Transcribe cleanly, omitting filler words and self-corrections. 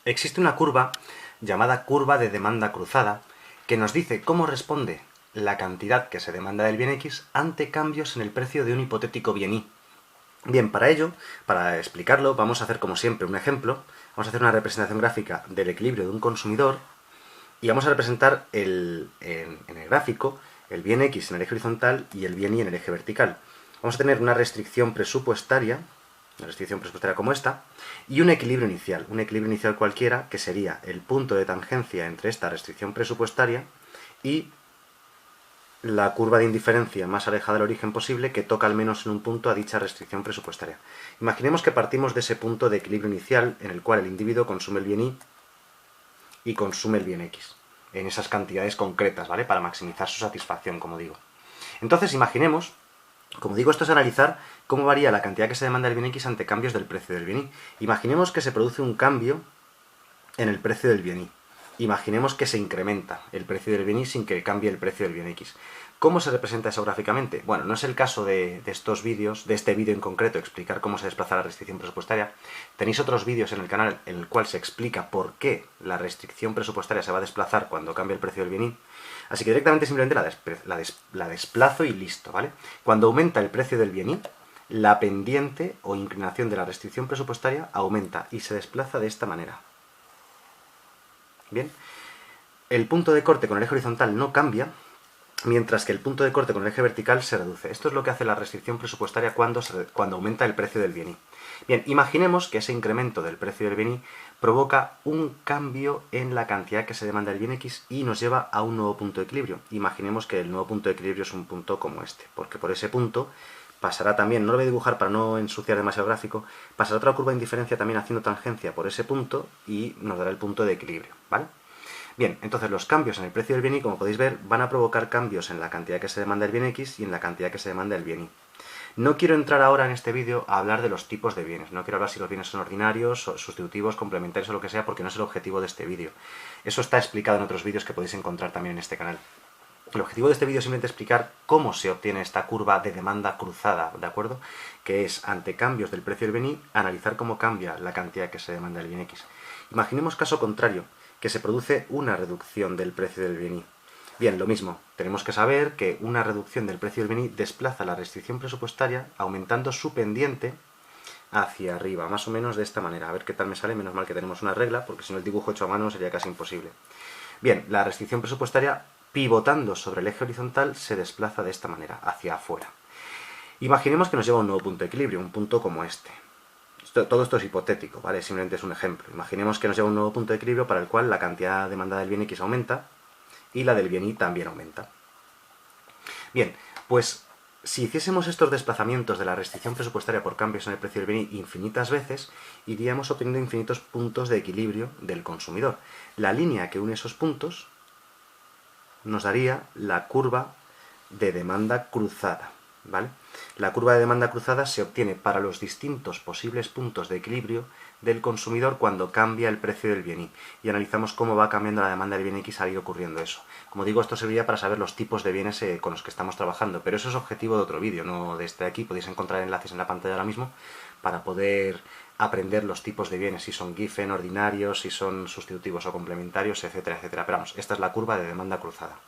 Existe una curva llamada curva de demanda cruzada que nos dice cómo responde la cantidad que se demanda del bien X ante cambios en el precio de un hipotético bien Y. Bien, para ello, para explicarlo, vamos a hacer como siempre un ejemplo. Vamos a hacer una representación gráfica del equilibrio de un consumidor y vamos a representar en el gráfico el bien X en el eje horizontal y el bien Y en el eje vertical. Vamos a tener una restricción presupuestaria como esta, y un equilibrio inicial cualquiera, que sería el punto de tangencia entre esta restricción presupuestaria y la curva de indiferencia más alejada del origen posible, que toca al menos en un punto a dicha restricción presupuestaria. Imaginemos que partimos de ese punto de equilibrio inicial en el cual el individuo consume el bien Y consume el bien X, en esas cantidades concretas, ¿vale? Para maximizar su satisfacción, como digo. Entonces, imaginemos, como digo, esto es analizar cómo varía la cantidad que se demanda del bien X ante cambios del precio del bien Y. Imaginemos que se produce un cambio en el precio del bien Y. Imaginemos que se incrementa el precio del bien Y sin que cambie el precio del bien X. ¿Cómo se representa eso gráficamente? Bueno, no es el caso de estos vídeos, de este vídeo en concreto, explicar cómo se desplaza la restricción presupuestaria. Tenéis otros vídeos en el canal en el cual se explica por qué la restricción presupuestaria se va a desplazar cuando cambia el precio del bien Y. Así que directamente simplemente la desplazo y listo, ¿vale? Cuando aumenta el precio del bien Y, la pendiente o inclinación de la restricción presupuestaria aumenta y se desplaza de esta manera. Bien, el punto de corte con el eje horizontal no cambia, mientras que el punto de corte con el eje vertical se reduce. Esto es lo que hace la restricción presupuestaria cuando aumenta el precio del bien Y. Bien, imaginemos que ese incremento del precio del bien Y provoca un cambio en la cantidad que se demanda del bien X y nos lleva a un nuevo punto de equilibrio. Imaginemos que el nuevo punto de equilibrio es un punto como este, porque por ese punto pasará también, no lo voy a dibujar para no ensuciar demasiado gráfico, pasará otra curva de indiferencia también haciendo tangencia por ese punto y nos dará el punto de equilibrio, ¿vale? Bien, entonces los cambios en el precio del bien Y, como podéis ver, van a provocar cambios en la cantidad que se demanda del bien X y en la cantidad que se demanda del bien Y. No quiero entrar ahora en este vídeo a hablar de los tipos de bienes, no quiero hablar si los bienes son ordinarios, sustitutivos, complementarios o lo que sea, porque no es el objetivo de este vídeo. Eso está explicado en otros vídeos que podéis encontrar también en este canal. El objetivo de este vídeo es simplemente explicar cómo se obtiene esta curva de demanda cruzada, ¿de acuerdo? Que es, ante cambios del precio del bien Y, analizar cómo cambia la cantidad que se demanda del bien X. Imaginemos caso contrario, que se produce una reducción del precio del bien Y. Bien, lo mismo, tenemos que saber que una reducción del precio del bien Y desplaza la restricción presupuestaria aumentando su pendiente hacia arriba, más o menos de esta manera. A ver qué tal me sale, menos mal que tenemos una regla, porque si no el dibujo hecho a mano sería casi imposible. Bien, la restricción presupuestaria, pivotando sobre el eje horizontal, se desplaza de esta manera, hacia afuera. Imaginemos que nos lleva a un nuevo punto de equilibrio, un punto como este. Todo esto es hipotético, ¿vale? Simplemente es un ejemplo. Imaginemos que nos lleva a un nuevo punto de equilibrio para el cual la cantidad demandada del bien X aumenta y la del bien Y también aumenta. Bien, pues si hiciésemos estos desplazamientos de la restricción presupuestaria por cambios en el precio del bien Y infinitas veces, iríamos obteniendo infinitos puntos de equilibrio del consumidor. La línea que une esos puntos nos daría la curva de demanda cruzada, ¿vale? La curva de demanda cruzada se obtiene para los distintos posibles puntos de equilibrio del consumidor cuando cambia el precio del bien Y analizamos cómo va cambiando la demanda del bien X al ir ocurriendo eso. Como digo, esto serviría para saber los tipos de bienes con los que estamos trabajando, pero eso es objetivo de otro vídeo, no de este de aquí. Podéis encontrar enlaces en la pantalla ahora mismo para poder aprender los tipos de bienes, si son Giffen, ordinarios, si son sustitutivos o complementarios, etcétera, etcétera. Pero vamos, esta es la curva de demanda cruzada.